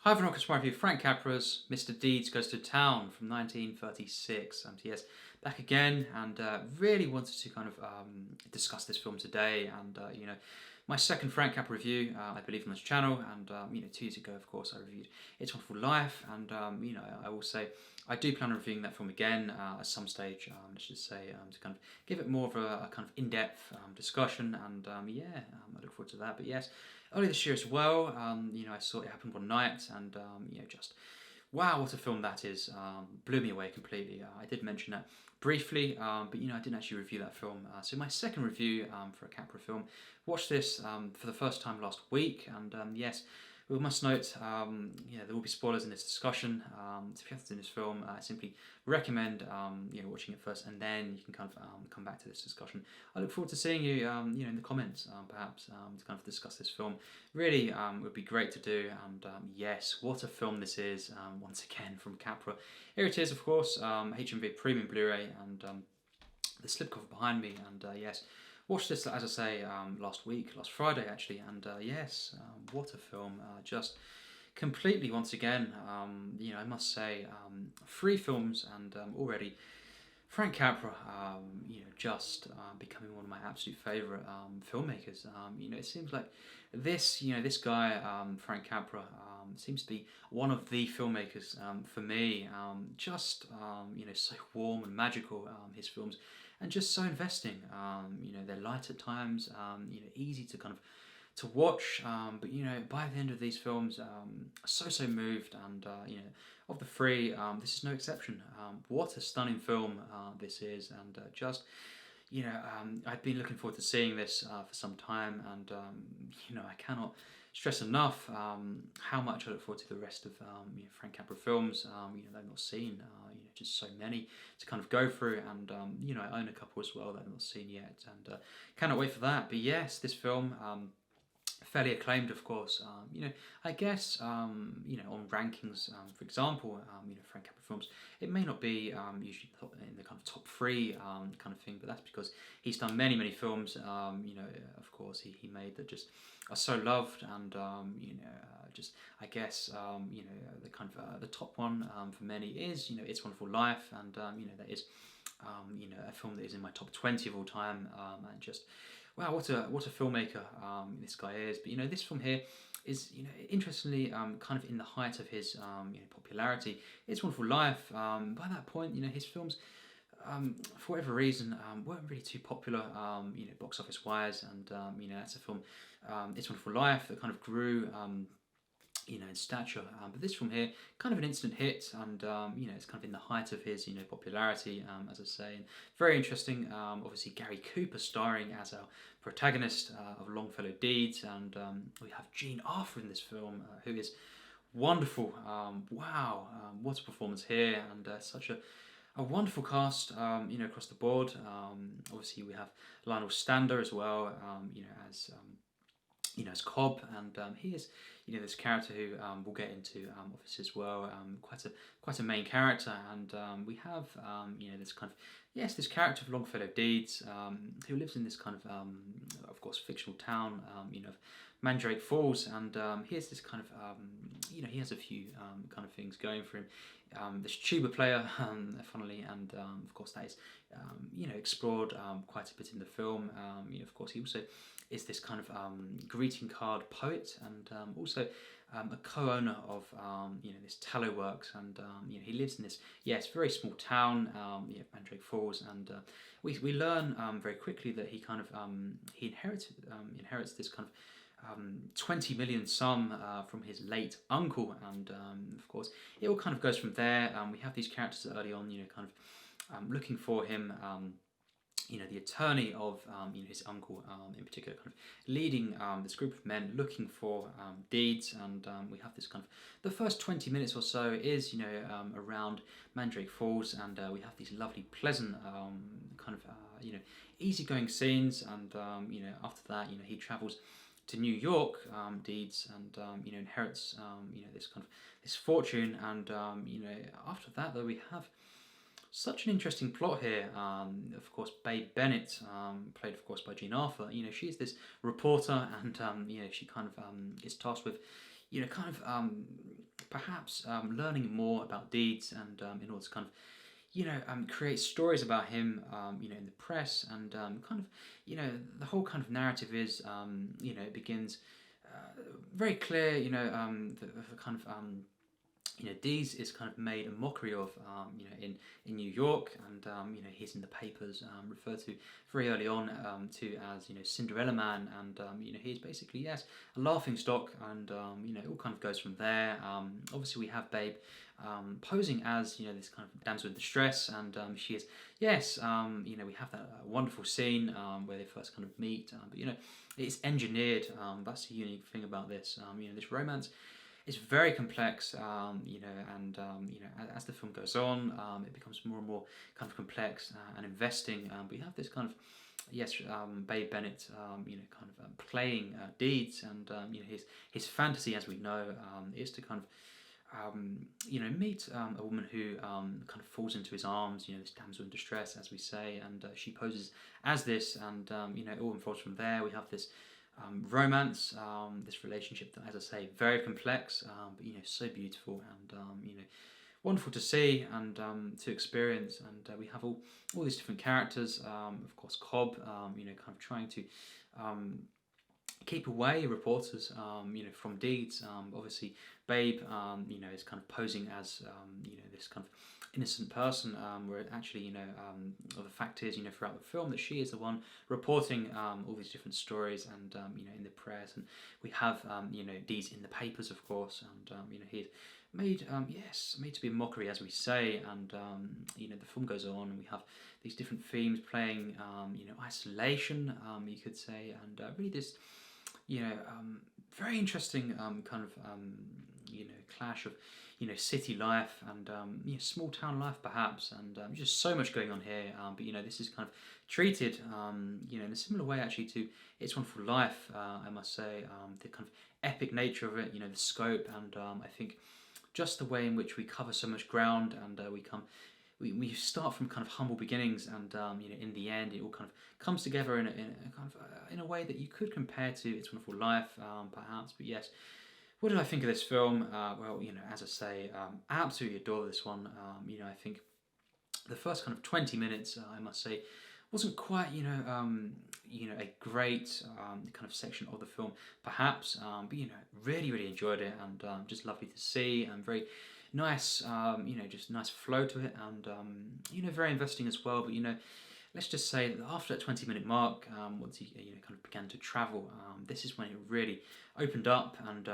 Hi everyone, welcome to my review. Frank Capra's Mr. Deeds Goes to Town from 1936. Yes, back again, and really wanted to kind of discuss this film today. And my second Frank Capra review, I believe, on this channel. And 2 years ago, of course, I reviewed It's Wonderful Life. And I will say I do plan on reviewing that film again at some stage. Let's just say to kind of give it more of a kind of in-depth discussion. And I look forward to that. But yes. Early this year as well, I saw it happen one night, and just wow, what a film that is! Blew me away completely. I did mention that briefly, but I didn't actually review that film. So my second review for a Capra film. Watched this for the first time last week, and yes. We must note, there will be spoilers in this discussion. So if you have to do this film, I simply recommend, watching it first, and then you can kind of come back to this discussion. I look forward to seeing you, in the comments, perhaps, to kind of discuss this film. Really, it would be great to do, and yes, what a film this is, once again, from Capra. Here it is, of course, HMV Premium Blu-ray, and the slipcover behind me, and yes. Watched this, as I say, last Friday actually, and yes, what a film! Just completely, once again, I must say, 3 films, and already Frank Capra, just becoming one of my absolute favourite filmmakers. It seems like this guy, Frank Capra, seems to be one of the filmmakers for me. So warm and magical, his films, and just so investing. They're light at times, easy to kind of to watch, but by the end of these films, so moved, and of the 3, this is no exception. What a stunning film this is, and I'd been looking forward to seeing this for some time, and I cannot stress enough how much I look forward to the rest of Frank Capra films. That I've not seen, just so many to kind of go through, and I own a couple as well that I've not seen yet, and cannot wait for that. But yes, this film. Fairly acclaimed, of course. I guess on rankings, for example, Frank Capra films, it may not be usually in the kind of top 3 kind of thing, but that's because he's done many films. Of course, he made that just are so loved, and just I guess the kind of the top one for many is It's Wonderful Life, and that is a film that is in my top 20 of all time, and just. Wow, what a filmmaker this guy is. But this film here is interestingly kind of in the height of his popularity. It's Wonderful Life. By that point, his films, for whatever reason, weren't really too popular, box office wise, and that's a film, It's Wonderful Life, that kind of grew. In stature, but this film here, kind of an instant hit, and it's kind of in the height of his popularity, as I say, and very interesting. Obviously, Gary Cooper starring as our protagonist of Longfellow Deeds, and we have Jean Arthur in this film, who is wonderful. Wow, what a performance here, and such a wonderful cast, across the board. Obviously, we have Lionel Stander as well, as Cobb, and he is, this character who we'll get into obviously as well, quite a main character, and we have this kind of this character of Longfellow Deeds, who lives in this kind of course fictional town, of Mandrake Falls, and he has this kind of he has a few kind of things going for him. This tuba player, funnily, and of course that is explored quite a bit in the film. Of course, he also is this kind of greeting card poet, and also a co-owner of this tallow works, and he lives in this very small town, Mandrake Falls, and we learn very quickly that he kind of he inherits this kind of 20 million sum from his late uncle, and of course it all kind of goes from there. We have these characters early on, kind of looking for him. The attorney of his uncle, in particular, kind of leading this group of men looking for deeds, and we have this kind of the first 20 minutes or so is around Mandrake Falls, and we have these lovely, pleasant kind of easygoing scenes, and after that he travels to New York, Deeds, and inherits this kind of this fortune, and after that though we have such an interesting plot here. Of course, Babe Bennett, played of course by Jean Arthur. She's this reporter, and she kind of is tasked with kind of perhaps learning more about Deeds, and in order to kind of create stories about him, in the press, and kind of, the whole kind of narrative is, it begins very clear, the kind of, Dees is kind of made a mockery of, in New York, and he's in the papers, referred to very early on to as Cinderella Man, and he's basically, yes, a laughing stock, and it all kind of goes from there. Obviously, we have Babe posing as this kind of damsel in distress, and she is, yes, we have that wonderful scene where they first kind of meet, but it's engineered. That's the unique thing about this. This romance. It's very complex, and as the film goes on, it becomes more and more kind of complex and investing. But you have this kind of, yes, Babe Bennett, kind of playing Deeds, and his fantasy, as we know, is to kind of meet a woman who kind of falls into his arms, this damsel in distress, as we say, and she poses as this, and it all unfolds from there. We have this romance, this relationship that, as I say, very complex, but so beautiful, and wonderful to see and to experience. And we have all these different characters. Of course, Cobb, kind of trying to keep away reporters, from Deeds. Obviously, Babe, is kind of posing as, this kind of innocent person, where actually, the fact is, throughout the film, that she is the one reporting all these different stories, and in the press, and we have, Deeds in the papers, of course, and he's made, made to be a mockery, as we say, and the film goes on, and we have these different themes playing, isolation, you could say, and really this, very interesting kind of clash of city life and small town life, perhaps, and just so much going on here. But this is kind of treated in a similar way, actually, to It's Wonderful Life. I must say, the kind of epic nature of it, the scope, and I think just the way in which we cover so much ground, and we start from kind of humble beginnings, and in the end, it all kind of comes together in a kind of in a way that you could compare to It's Wonderful Life, perhaps. But yes, what did I think of this film? Well, as I say, I absolutely adore this one. I think the first kind of 20 minutes, I must say, wasn't quite, a great kind of section of the film, perhaps. But really, really enjoyed it, and just lovely to see, and very nice, just nice flow to it, and very investing as well. But let's just say that after that 20-minute mark, once he kind of began to travel, this is when it really opened up, and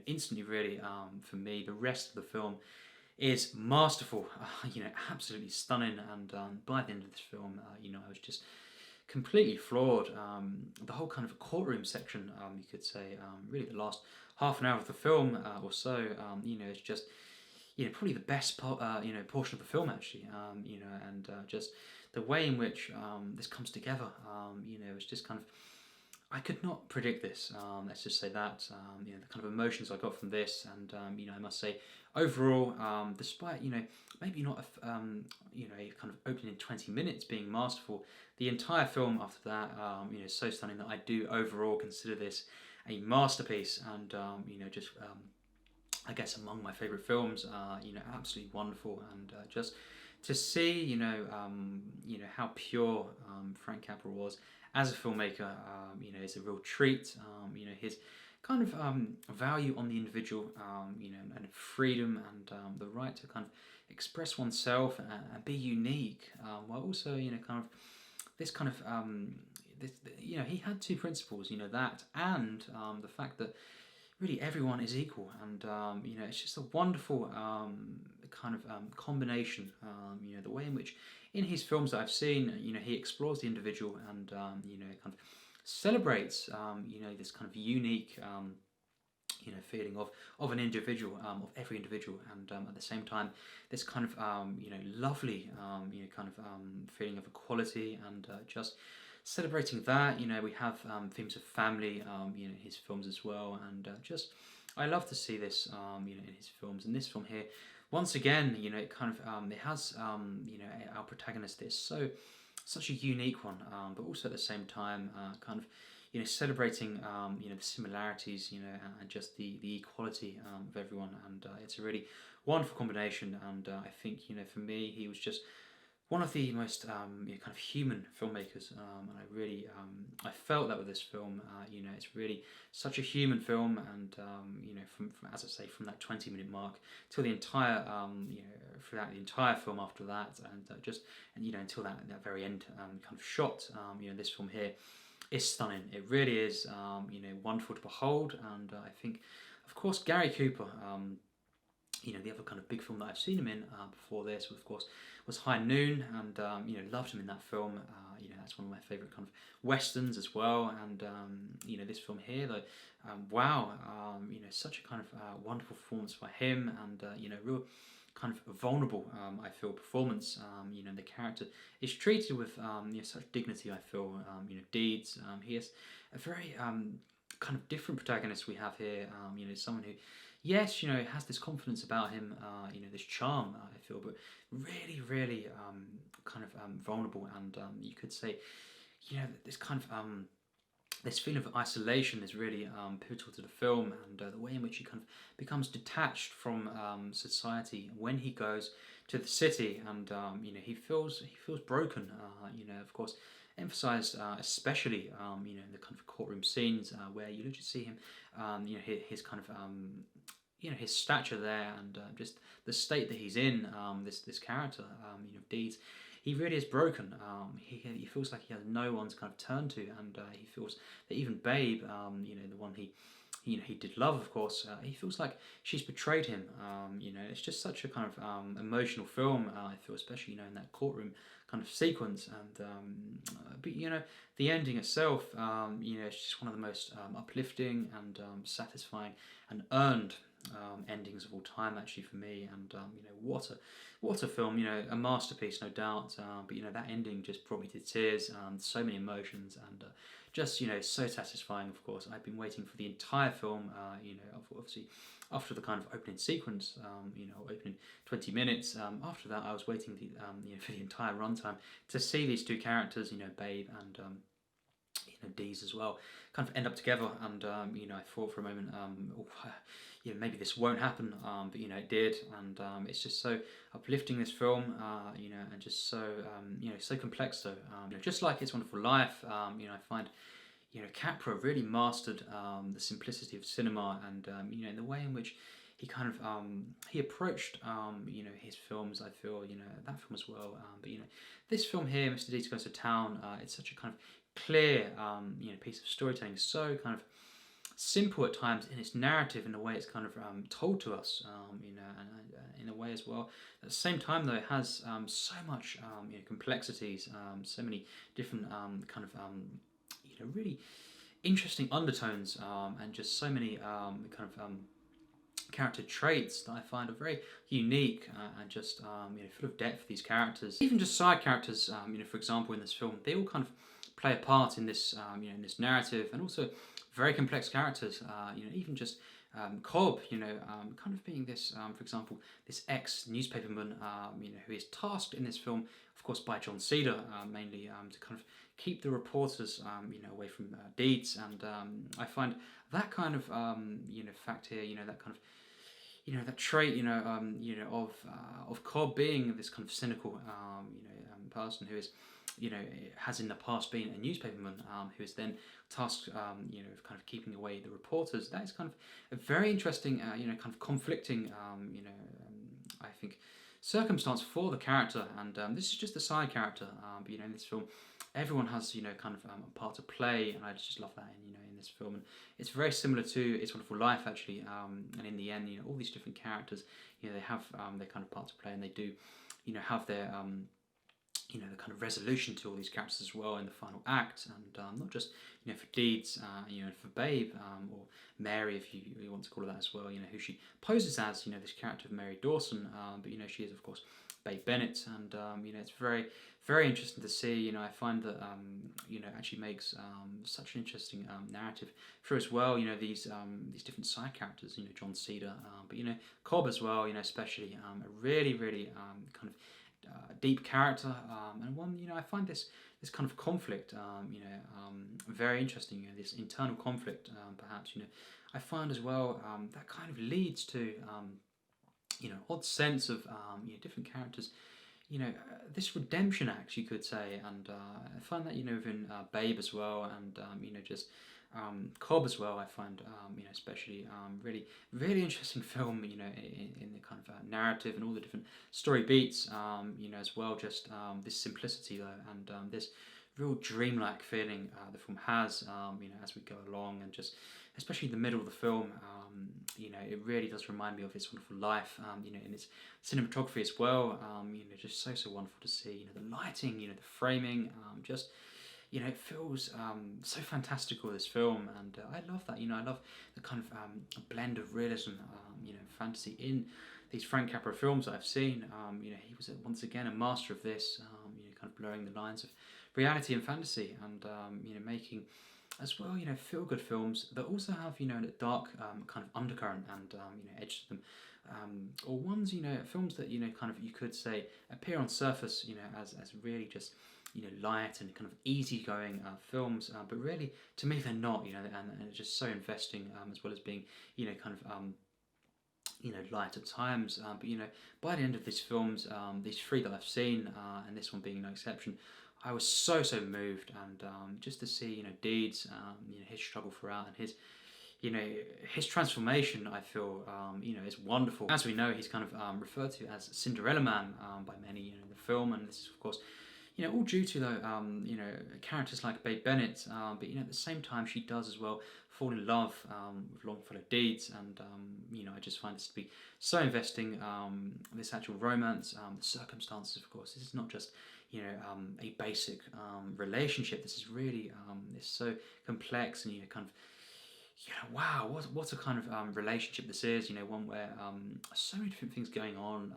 instantly, really, for me, the rest of the film is masterful, absolutely stunning, and by the end of this film, I was just completely floored. The whole kind of courtroom section, you could say, really the last half an hour of the film or so, it's just probably the best portion of the film, actually, and just the way in which this comes together, it's just kind of, I could not predict this. Let's just say that. The kind of emotions I got from this, and I must say, overall, despite maybe not a kind of opening in 20 minutes being masterful, the entire film after that, is so stunning that I do overall consider this a masterpiece, and just I guess among my favourite films. Absolutely wonderful, and just to see how pure Frank Capra was as a filmmaker, is a real treat. His kind of value on the individual, and freedom, and the right to kind of express oneself and be unique, while also kind of this kind of this, he had two principles, that, and the fact that really everyone is equal, and it's just a wonderful kind of combination. The way in which in his films that I've seen, he explores the individual, and kind of celebrates this kind of unique feeling of an individual, of every individual, and at the same time this kind of lovely kind of feeling of equality, and just celebrating that. We have themes of family, in his films as well, and just I love to see this, in his films. And this film here, once again, it kind of it has our protagonist is such a unique one, but also at the same time kind of celebrating the similarities, and just the equality of everyone, and it's a really wonderful combination. And I think for me, he was just one of the most kind of human filmmakers, and I really I felt that with this film. It's really such a human film, and from as I say, from that 20-minute mark till the entire throughout the entire film after that, and until that very end kind of shot. This film here is stunning. It really is wonderful to behold, and I think, of course, Gary Cooper. The other kind of big film that I've seen him in before this, of course, was High Noon, and loved him in that film. That's one of my favourite kind of westerns as well. And this film here, though, wow, such a kind of wonderful performance by him, and real kind of vulnerable, I feel, performance. The character is treated with such dignity. I feel, Deeds. He has a very kind of different protagonist we have here. Someone who, yes, has this confidence about him, this charm, I feel, but really, really kind of vulnerable, and you could say, this kind of this feeling of isolation is really pivotal to the film, and the way in which he kind of becomes detached from society when he goes to the city, and he feels broken. Of course, emphasized especially in the kind of courtroom scenes where you literally see him, his kind of his stature there, and just the state that he's in. This character, Deeds, he really is broken. He feels like he has no one to kind of turn to, and he feels that even Babe, the one he did love, of course, he feels like she's betrayed him. It's just such a kind of emotional film. I feel, especially in that courtroom kind of sequence, and but the ending itself, it's just one of the most uplifting and satisfying and earned endings of all time, actually, for me. And what a film, a masterpiece, no doubt. But that ending just brought me to tears. So many emotions, and just so satisfying. Of course, I've been waiting for the entire film. Obviously, after the kind of opening sequence, opening 20 minutes. After that, I was waiting for the entire runtime to see these two characters, Babe and Dees as well, kind of end up together. And I thought for a moment, maybe this won't happen, but it did, and it's just so uplifting, this film, and just so so complex though. Just like It's Wonderful Life, I find Capra really mastered the simplicity of cinema, and in the way in which he kind of he approached his films. I feel that film as well, but this film here, Mr. Deeds Goes to Town, it's such a kind of clear piece of storytelling, so kind of simple at times in its narrative, in the way it's kind of told to us, and in a way as well. At the same time, though, it has so much complexities, so many different kind of really interesting undertones, and just so many kind of character traits that I find are very unique, and just full of depth for these characters. Even just side characters, for example, in this film, they all kind of play a part in this in this narrative, and also very complex characters. Even just Cobb, kind of being this, for example, this ex-newspaperman, who is tasked in this film, of course, by John Cedar, mainly to kind of keep the reporters, away from Deeds. And I find that kind of, fact here, that kind of, that trait, of Cobb being this kind of cynical, person who is, has in the past been a newspaperman, who is then tasked, of kind of keeping away the reporters. That is kind of a very interesting, kind of conflicting, I think, circumstance for the character. And this is just a side character, but in this film, everyone has kind of a part to play, and I just love that in this film. And it's very similar to It's Wonderful Life, actually. And in the end, all these different characters, they have their kind of part to play, and they do, have their the kind of resolution to all these characters as well in the final act, and not just for Deeds, for Babe, or Mary, if you want to call her that as well, who she poses as, this character of Mary Dawson, but she is, of course, Babe Bennett, and it's very, very interesting to see. I find that actually makes such an interesting narrative through as well. These different side characters. John Cedar, but Cobb as well. Especially a really, really kind of deep character, and one, I find this kind of conflict, very interesting. This internal conflict, perhaps, I find as well, that kind of leads to, odd sense of, different characters, this redemption act, you could say, and I find that, within Babe as well, and just Cobb as well. I find, especially, really, really interesting film, in the kind of narrative and all the different story beats, as well. Just this simplicity though, and this real dreamlike feeling the film has, as we go along, and just especially the middle of the film, it really does remind me of its wonderful life, in its cinematography as well, just so wonderful to see, the lighting, the framing, just, it feels so fantastical, this film, and I love that, I love the kind of blend of realism, fantasy in these Frank Capra films that I've seen. He was once again a master of this, kind of blurring the lines of reality and fantasy, and making as well, feel-good films that also have, a dark kind of undercurrent and, edge to them, or ones, films that, kind of, you could say, appear on surface, as really just, light and kind of easygoing films, but really, to me, they're not, and it's just so investing, as well as being, kind of, light at times, but by the end of these films, these three that I've seen, and this one being no exception, I was so moved, and just to see Deeds, his struggle throughout, and his his transformation, I feel is wonderful. As we know, he's kind of referred to as Cinderella Man by many in the film, and this is of course all due to though characters like Babe Bennett, but at the same time she does as well fall in love with Longfellow Deeds, and I just find this to be so investing, this actual romance, the circumstances, of course. This is not just a basic relationship. This is really it's so complex, and kind of wow, what a kind of relationship this is. One where so many different things going on,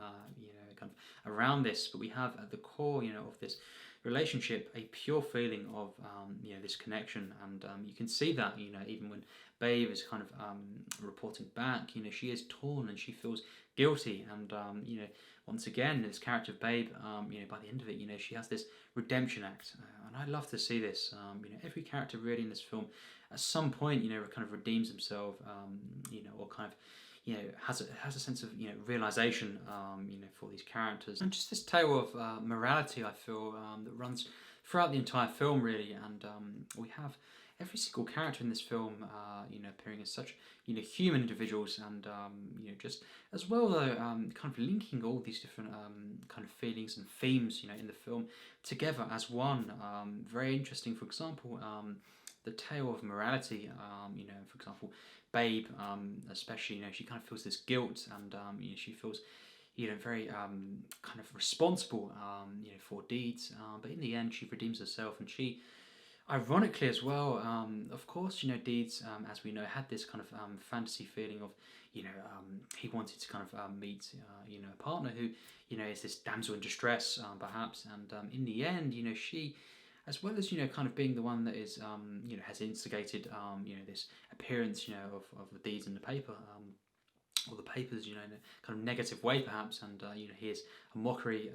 kind of around this, but we have at the core, of this relationship, a pure feeling of this connection, and you can see that even when Babe is kind of reporting back, she is torn and she feels guilty, and once again this character of Babe, by the end of it, she has this redemption act, and I love to see this. Every character really in this film at some point kind of redeems himself, or kind of has a sense of realization, for these characters, and just this tale of morality, I feel, that runs throughout the entire film really, and we have every single character in this film appearing as such human individuals, and just as well though, kind of linking all these different kind of feelings and themes in the film together as one. Very interesting, for example, the tale of morality, for example, Babe, especially, she kind of feels this guilt, and she feels very kind of responsible for Deeds, but in the end she redeems herself, and she ironically as well, of course, Deeds, as we know, had this kind of fantasy feeling of he wanted to kind of meet a partner who is this damsel in distress, perhaps, and in the end she, as well as kind of being the one that is has instigated this appearance of the Deeds in the paper, or the papers in a kind of negative way perhaps, and here's a mockery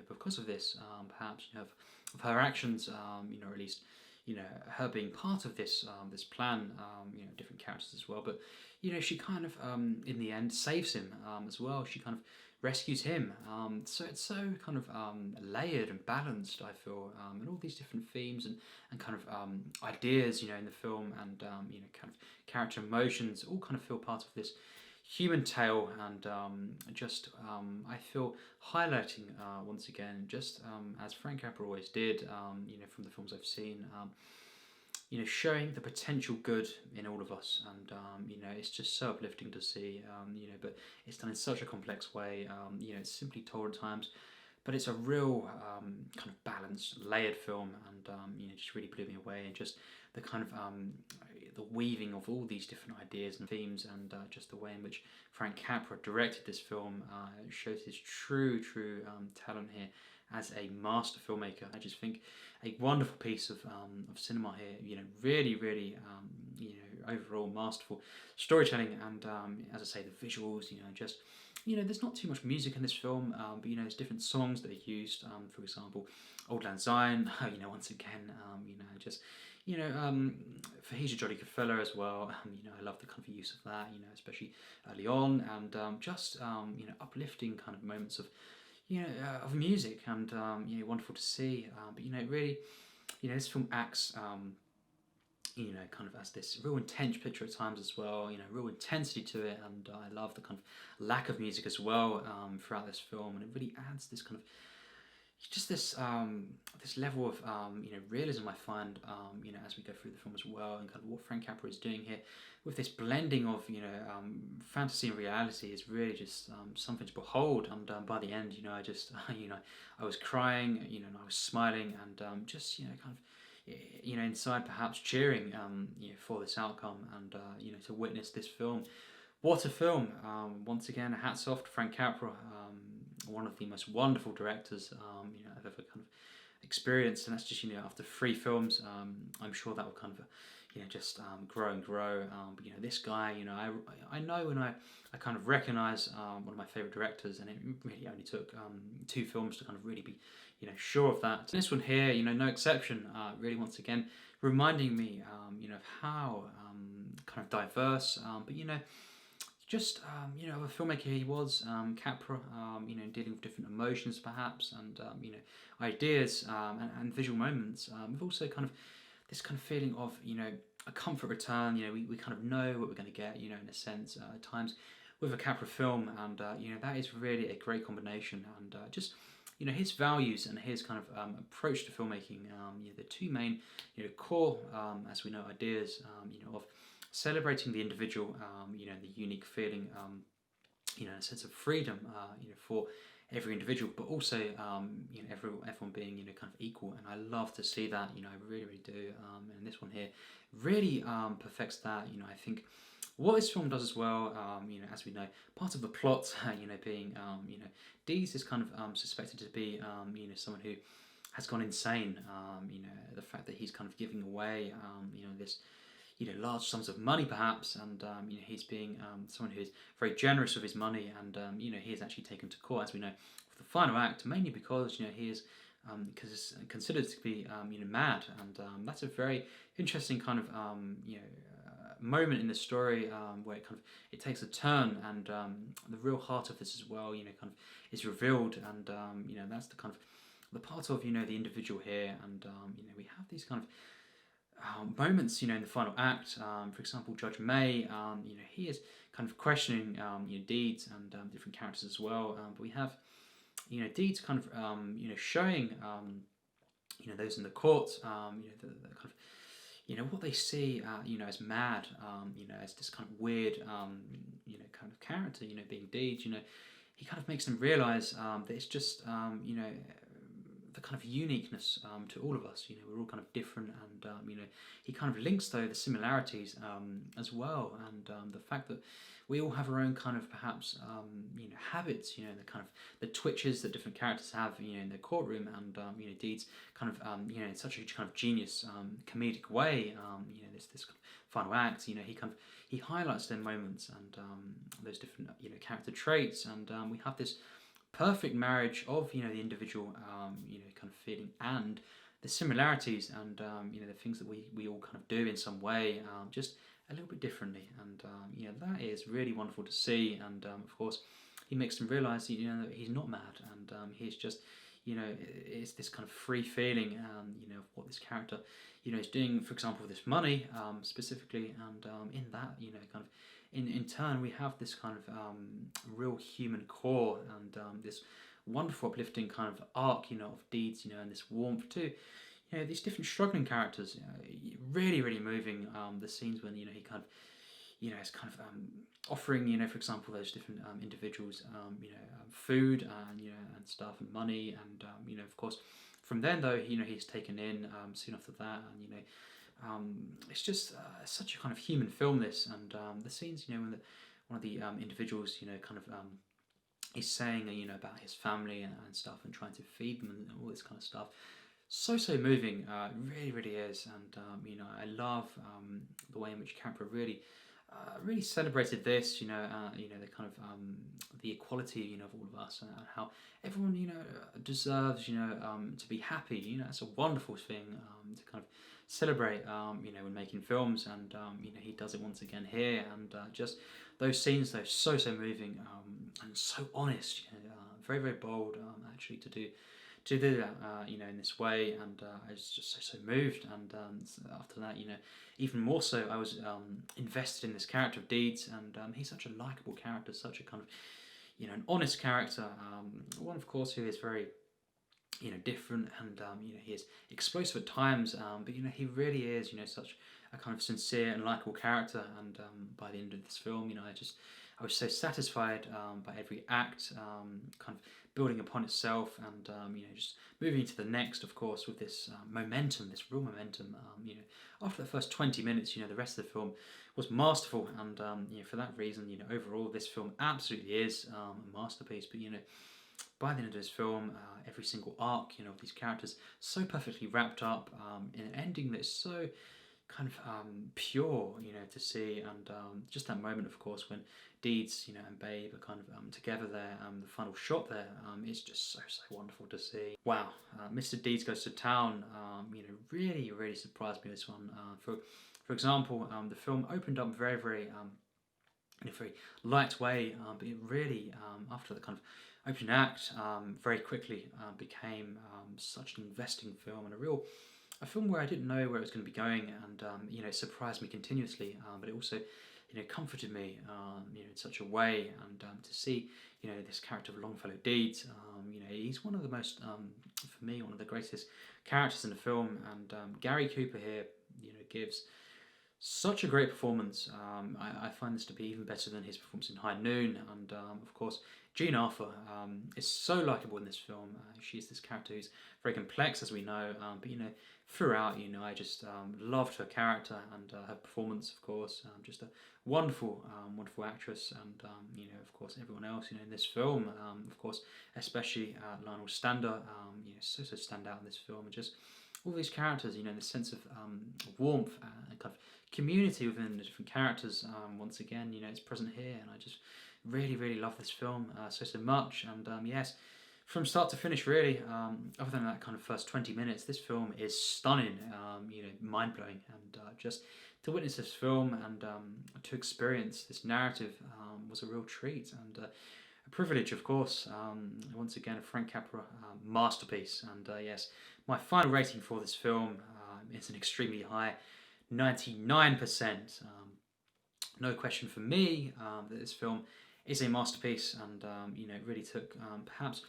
because of this, perhaps of her actions, or at least her being part of this this plan, different characters as well, but she kind of in the end saves him as well. She kind of rescues him, so it's so kind of layered and balanced, I feel, and all these different themes and kind of ideas in the film, and kind of character emotions all kind of feel part of this human tale, and just I feel highlighting once again, just as Frank Capra always did, from the films I've seen, showing the potential good in all of us, and it's just so uplifting to see, but it's done in such a complex way. It's simply told at times, but it's a real kind of balanced, layered film, and just really blew me away, and just the kind of the weaving of all these different ideas and themes, and just the way in which Frank Capra directed this film shows his true talent here as a master filmmaker. I just think a wonderful piece of cinema here. Really overall masterful storytelling, and as I say, the visuals. Just there's not too much music in this film, but there's different songs that are used. For example, Old Lang Syne. Once again, just for He's a Jolly Good Fella as well. I love the kind of use of that. Especially early on, and just uplifting kind of moments of music, and wonderful to see. But really, this film acts. Kind of as this real intense picture at times as well, real intensity to it, and I love the kind of lack of music as well throughout this film, and it really adds this kind of just this level of realism I find as we go through the film as well, and kind of what Frank Capra is doing here with this blending of fantasy and reality is really just something to behold. And by the end, I just I was crying, and I was smiling, and just kind of inside perhaps cheering for this outcome, and to witness this film. What a film! Once again, hats off to Frank Capra, one of the most wonderful directors I've ever kind of experienced, and that's just after 3 films. I'm sure that will kind of just grow and grow. But this guy, I know when I kind of recognise one of my favourite directors, and it really only took 2 films to kind of really be sure of that. This one here, no exception. Really, once again, reminding me, of how kind of diverse, but just of a filmmaker he was, Capra. Dealing with different emotions perhaps, and ideas, and visual moments. We've also kind of this kind of feeling of a comfort return. We kind of know what we're going to get. In a sense, at times with a Capra film, and that is really a great combination, and just. His values and his kind of approach to filmmaking, the 2 main, core, as we know, ideas, of celebrating the individual, the unique feeling, a sense of freedom, for every individual, but also, everyone being, kind of equal. And I love to see that, I really, really do. And this one here really perfects that. I think what this film does as well, as we know, part of the plot, being, Deeds is kind of suspected to be, someone who has gone insane. The fact that he's kind of giving away, this, large sums of money perhaps, and he's being someone who is very generous with his money, and he is actually taken to court, as we know, for the final act, mainly because he is considered to be mad, and that's a very interesting kind of moment in the story, where it takes a turn, and the real heart of this as well kind of is revealed, and that's the kind of the part of the individual here, and we have these kind of moments in the final act. For example, Judge May, he is kind of questioning Deeds and different characters as well, but we have Deeds kind of showing those in the court, the kind of what they see, as mad, as this kind of weird, kind of character, being Deeds, he kind of makes them realise that it's just, the kind of uniqueness to all of us. We're all kind of different, and he kind of links though the similarities as well, and the fact that we all have our own kind of perhaps habits, the kind of the twitches that different characters have in the courtroom, and Deeds kind of in such a kind of genius comedic way, this kind of final act, he highlights their moments, and those different character traits, and we have this perfect marriage of the individual kind of feeling and the similarities, and the things that we all kind of do in some way, just a little bit differently, and that is really wonderful to see, and of course he makes them realise that he's not mad, and he's just it's this kind of free feeling, of what this character is doing, for example with this money specifically, and in that kind of in turn we have this kind of real human core, and this wonderful uplifting kind of arc of Deeds, and this warmth too. These different struggling characters, really, really moving. The scenes when he kind of, is kind of offering, for example, those different individuals, food and stuff and money, and of course, from then though, he's taken in soon after that, and it's just such a kind of human film, this, and the scenes, when one of the individuals, kind of is saying, about his family and stuff, and trying to feed them and all this kind of stuff. So moving, really, really is, and I love the way in which Capra really really celebrated this, the kind of the equality, of all of us, and how everyone, deserves, to be happy. It's a wonderful thing to kind of celebrate, when making films, and he does it once again here, and just those scenes, though, so moving, and so honest, very very bold, actually, to do that, in this way, and I was just so moved, and so after that, even more so, I was invested in this character of Deeds, and he's such a likable character, such a kind of, an honest character, one of course who is very, different, and he is explosive at times, but he really is, such a kind of sincere and likable character, and by the end of this film, I was so satisfied by every act, kind of building upon itself, and just moving to the next, of course, with this momentum, this real momentum. After the first 20 minutes, the rest of the film was masterful, and for that reason, overall, this film absolutely is a masterpiece. But by the end of this film, every single arc, of these characters, so perfectly wrapped up in an ending that's so kind of pure, to see, and just that moment, of course, when Deeds, and Babe are kind of together there, the final shot there, is just so wonderful to see. Wow, Mr. Deeds Goes to Town, really surprised me, this one. For example, the film opened up very, very in a very light way, but it really, after the kind of opening act, very quickly became such an investing film, and a film where I didn't know where it was going to be going, and it surprised me continuously, but it also comforted me in such a way, and to see this character of Longfellow Deeds, he's one of the most, for me, one of the greatest characters in the film, and Gary Cooper here gives such a great performance. I find this to be even better than his performance in High Noon, and of course Jean Arthur is so likable in this film. She's this character who's very complex, as we know, but throughout, I just loved her character, and her performance, of course, just a wonderful actress, and of course everyone else in this film, of course, especially Lionel Stander, so stand out in this film, and just all these characters, the sense of warmth and kind of community within the different characters, once again, it's present here, and I just really love this film so much, and yes, from start to finish, really, other than that kind of first 20 minutes, this film is stunning, mind-blowing, and just to witness this film and to experience this narrative was a real treat, and a privilege, of course. Once again, a Frank Capra masterpiece, and yes, my final rating for this film is an extremely high 99%. No question for me that this film is a masterpiece, and it really took perhaps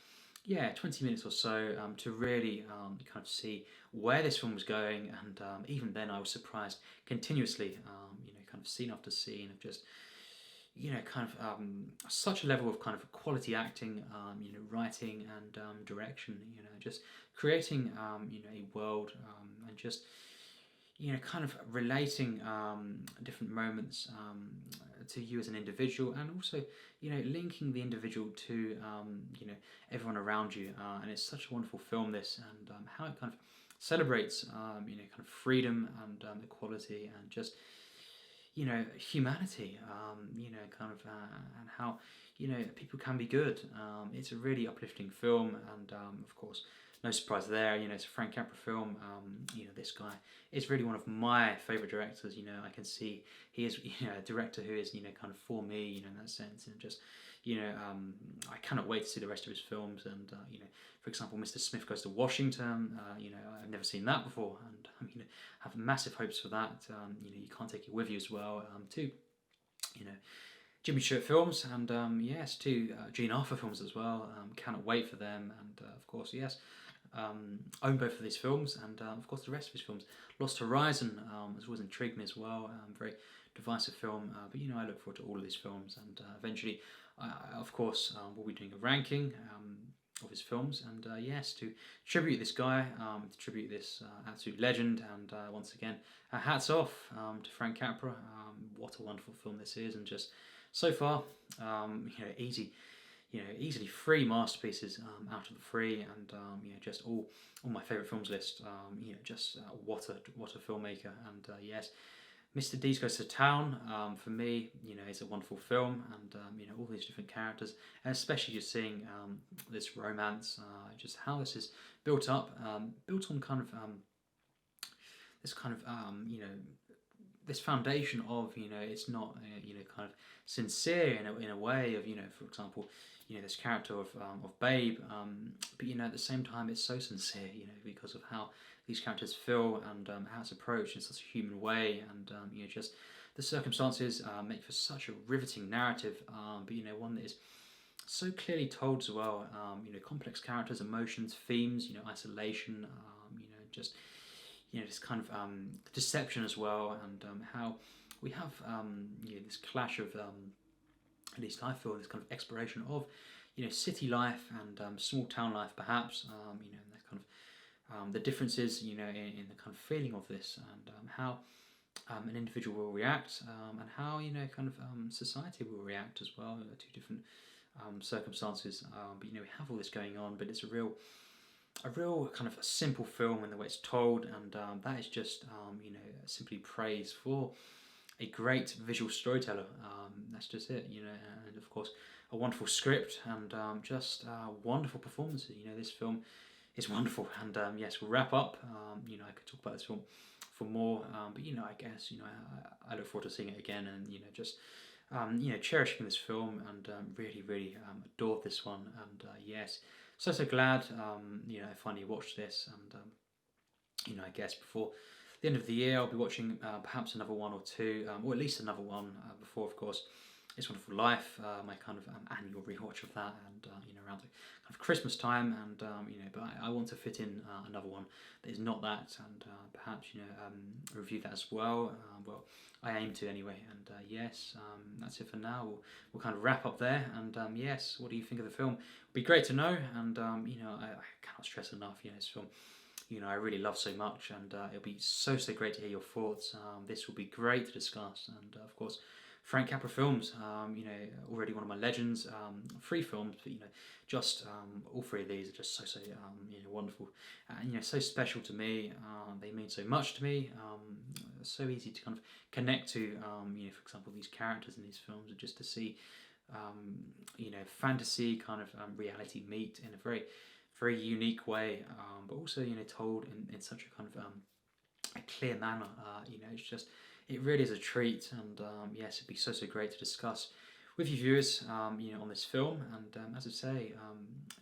20 minutes or so to really kind of see where this film was going, and even then I was surprised continuously, kind of scene after scene of just kind of such a level of kind of quality acting, writing and direction, just creating a world, and just kind of relating different moments to you as an individual, and also linking the individual to everyone around you, and it's such a wonderful film, this, and how it kind of celebrates kind of freedom and equality, and just humanity, kind of and how people can be good. It's a really uplifting film, and of course, no surprise there. It's a Frank Capra film. This guy is really one of my favourite directors. I can see he is a director who is kind of for me, in that sense, and just I cannot wait to see the rest of his films. And for example, Mr. Smith Goes to Washington. I've never seen that before, and have massive hopes for that. You Can't Take It With You as well. Too, Jimmy Stewart films, and yes, two Jean Arthur films as well. Cannot wait for them, and of course, yes, own both of these films, and of course the rest of his films. Lost Horizon has always intrigued me as well. Very divisive film, but I look forward to all of these films, and eventually, of course, we'll be doing a ranking of his films, and yes, to tribute this guy, to tribute this absolute legend, and once again, hats off to Frank Capra. What a wonderful film this is, and just so far, easily 3 masterpieces out of the 3, and just all my favourite films list. Just what a filmmaker, and yes, Mr. Deeds Goes to Town, for me, is a wonderful film, and all these different characters, and especially just seeing this romance, just how this is built up, built on kind of this kind of this foundation of it's not kind of sincere in a way of for example this character of Babe, but at the same time it's so sincere because of how these characters feel, and how it's approached in such a human way, and just the circumstances make for such a riveting narrative, but one that is so clearly told as well. Complex characters, emotions, themes, isolation, just this kind of deception as well, and how we have this clash of at least I feel this kind of exploration of city life and small town life, perhaps, and that kind of the differences in the kind of feeling of this, and how an individual will react, and how kind of society will react as well to different circumstances. But we have all this going on, but it's a real kind of a simple film in the way it's told, and that is just simply praise for a great visual storyteller. That's just it, and of course a wonderful script, and just wonderful performances. This film is wonderful, and yes, we'll wrap up. I could talk about this film for more, but I guess I look forward to seeing it again, and just cherishing this film, and really adored this one, and yes, so glad I finally watched this, and I guess before the end of the year I'll be watching perhaps another one or two, or at least another one before, of course, It's Wonderful Life, my kind of annual rewatch of that, and around the kind of Christmas time, and but I want to fit in another one that is not that, and perhaps review that as well. Well, I aim to anyway, and yes, that's it for now. We'll kind of wrap up there, and yes, what do you think of the film? It'd be great to know, and I cannot stress enough, this film I really love so much, and it'll be so great to hear your thoughts. This will be great to discuss, and of course Frank Capra films, already one of my legends. 3 films, but just all 3 of these are just so wonderful, and so special to me. They mean so much to me. So easy to kind of connect to. For example, these characters in these films, and just to see, fantasy kind of reality meet in a very unique way, but also told in such a kind of a clear manner. It really is a treat, and yes, it'd be so great to discuss with you viewers, on this film, and as I say,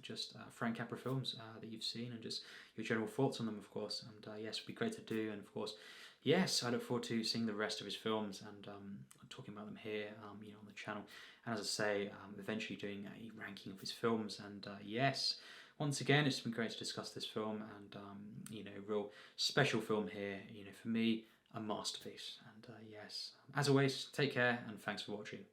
just Frank Capra films that you've seen, and just your general thoughts on them, of course. And yes, it'd be great to do, and of course, yes, I look forward to seeing the rest of his films, and talking about them here, on the channel, and as I say, eventually doing a ranking of his films, and yes. Once again, it's been great to discuss this film, and real special film here. For me, a masterpiece. And yes, as always, take care, and thanks for watching.